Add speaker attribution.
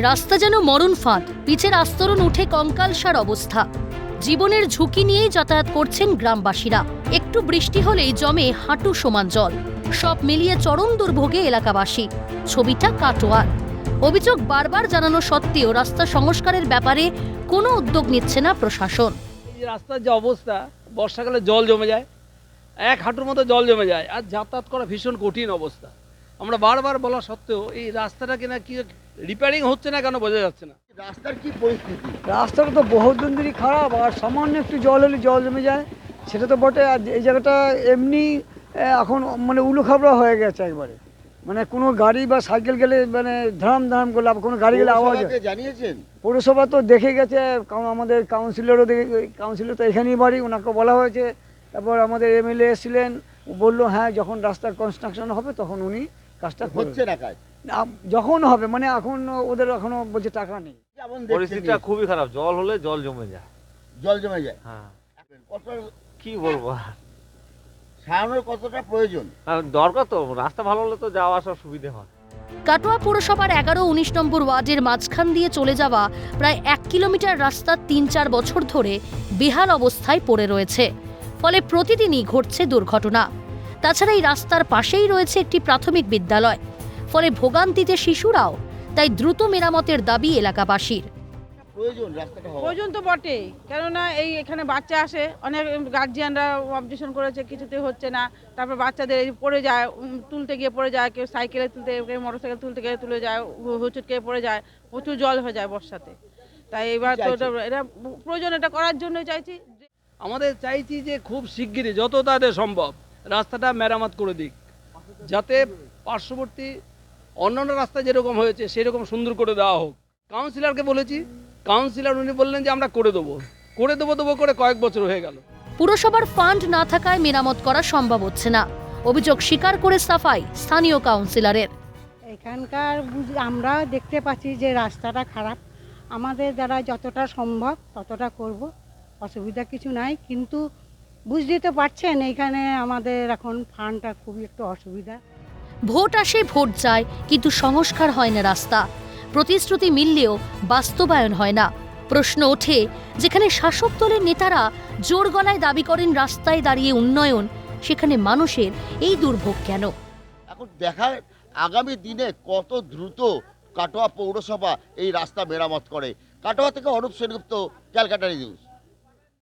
Speaker 1: রাস্তা যেন মরণ ফাঁদ, পিচের আস্তরণ উঠে কঙ্কালসার অবস্থা। জীবনের ঝুঁকি নিয়েই যাতায়াত করছেন গ্রামবাসীরা। একটু বৃষ্টি হলেই জমে হাঁটু সমান জল। সব মিলিয়ে চরম দুর্ভোগে এলাকাবাসী। ছবিটা কাটোয়ার। অভিযোগ বারবার জানানো সত্ত্বেও রাস্তা সংস্কারের ব্যাপারে কোনো উদ্যোগ নিচ্ছে না প্রশাসন।
Speaker 2: এই রাস্তার যে অবস্থা, বর্ষাকালে জল জমে যায়, এক হাঁটুর মতো জল জমে যায়, আর যাতায়াত করা ভীষণ কঠিন অবস্থা। আমরা বারবার বলা সত্ত্বেও এই রাস্তাটা কিনা কি রিপেয়ারিং হচ্ছে না কেন বোঝা যাচ্ছে না।
Speaker 3: রাস্তার কি পরিস্থিতি?
Speaker 4: রাস্তাটা তো বহুত দিন ধরেই খারাপ, আর সামান্য একটু জল হলে জল জমে যায়, সেটা তো বটে। আর এই জায়গাটা এমনি এখন মানে উলুখাবড়া হয়ে গেছে একবারে। মানে কোনো গাড়ি বা সাইকেল গেলে মানে ধাম ধাম করলে, কোনো গাড়ি গেলে আওয়াজ হয়।
Speaker 3: জানিয়েছেন?
Speaker 4: পৌরসভা তো দেখে গেছে, আমাদের কাউন্সিলরও দেখে, কাউন্সিলর তো এখানেই বাড়ি, ওনাকে বলা হয়েছে। তারপর আমাদের এমএলএ এসেছিলেন, বললো হ্যাঁ যখন রাস্তার কনস্ট্রাকশন হবে তখন উনি কাজটা
Speaker 3: হচ্ছে না কাজ?
Speaker 4: যখন হবে, মানে এখন ওদের এখনো বলছে টাকা নেই।
Speaker 3: যেমন
Speaker 5: পরিস্থিতিটা খুবই খারাপ, জল হলে জল জমে যায়।
Speaker 3: জল জমে যায়।
Speaker 5: হ্যাঁ,
Speaker 3: কতটা
Speaker 5: কি বলবো আর।
Speaker 3: সারানোর কতটা প্রয়োজন?
Speaker 5: দরকার তো, রাস্তা ভালো হলে তো যাওয়া আসার সুবিধে হয়।
Speaker 1: কাটোয়া পৌরসভার 11-19 নম্বর ওয়ার্ডের মাঝখান দিয়ে চলে যাওয়া প্রায় 1 কিলোমিটার রাস্তা 3-4 বছর ধরে বেহাল অবস্থায় পড়ে রয়েছে। ফলে প্রতিদিনই ঘটছে দুর্ঘটনা। তাছাড়া এই রাস্তার পাশেই রয়েছে একটি প্রাথমিক বিদ্যালয়। ফলে ভোগান্তিতে শিশুরাও। তাই দ্রুত মেরামতের দাবি এলাকাবাসীর।
Speaker 3: প্রয়োজন রাস্তাটা হওয়া।
Speaker 6: প্রয়োজন তো বটেই, কেননা এখানে বাচ্চা আসে, অনেক গার্জিয়ানরা অবজেকশন করেছে, কিছুতে হচ্ছে না। তারপর বাচ্চাদের পড়ে যায়, তুলতে গিয়ে পড়ে যায়, কেউ সাইকেলে তুলতে, কেউ মোটরসাইকেল তুলতে গিয়ে তুলে যায়, হুচুট খেয়ে পড়ে যায়, প্রচুর জল হয়ে যায় বর্ষাতে। তাই এবার তো এটা প্রয়োজন, এটা করার জন্য চাইছি।
Speaker 2: আমাদের চাইছি যে খুব শিগগিরই যত তাড়াতাড়ি সম্ভব রাস্তাটা মেরামত করে দিক, যাতে পার্শ্ববর্তী অন্যান্য রাস্তা যেরকম হয়েছে সেরকম সুন্দর করে দেওয়া হোক। কাউন্সিলরকে বলেছি, কাউন্সিলর উনি বললেন যে আমরা করে দেবো করে কয়েক বছর হয়ে গেল।
Speaker 1: পুরসভার ফান্ড না থাকায় মেরামত করা সম্ভব হচ্ছে না। অভিযোগ স্বীকার করে সাফাই স্থানীয় কাউন্সিলরের।
Speaker 7: এখানকার আমরা দেখতে পাচ্ছি যে রাস্তাটা খারাপ, আমাদের দ্বারা যতটা সম্ভব ততটা করব, অসুবিধা কিছু নাই। কিন্তু বুঝতেই তো পারছেন এখানে আমাদের এখন ফান্ডটা খুবই একটু অসুবিধা।
Speaker 1: ভোট আসে ভোট যায়, কিন্তু সংস্কার হয় না রাস্তা। প্রতিশ্রুতি মিললেও বাস্তবায়ন হয় না। প্রশ্ন ওঠে, যেখানে শাসক দলের নেতারা জোর গলায় দাবি করেন রাস্তায় দাঁড়িয়ে উন্নয়ন, সেখানে মানুষের এই দুর্ভোগ কেন?
Speaker 3: এখন দেখা আগামী দিনে কত দ্রুত কাটোয়া পৌরসভা এই রাস্তা মেরামত করে। কাটোয়া থেকে অরূপ সেনগুপ্ত, ক্যালকাটা নিউজ।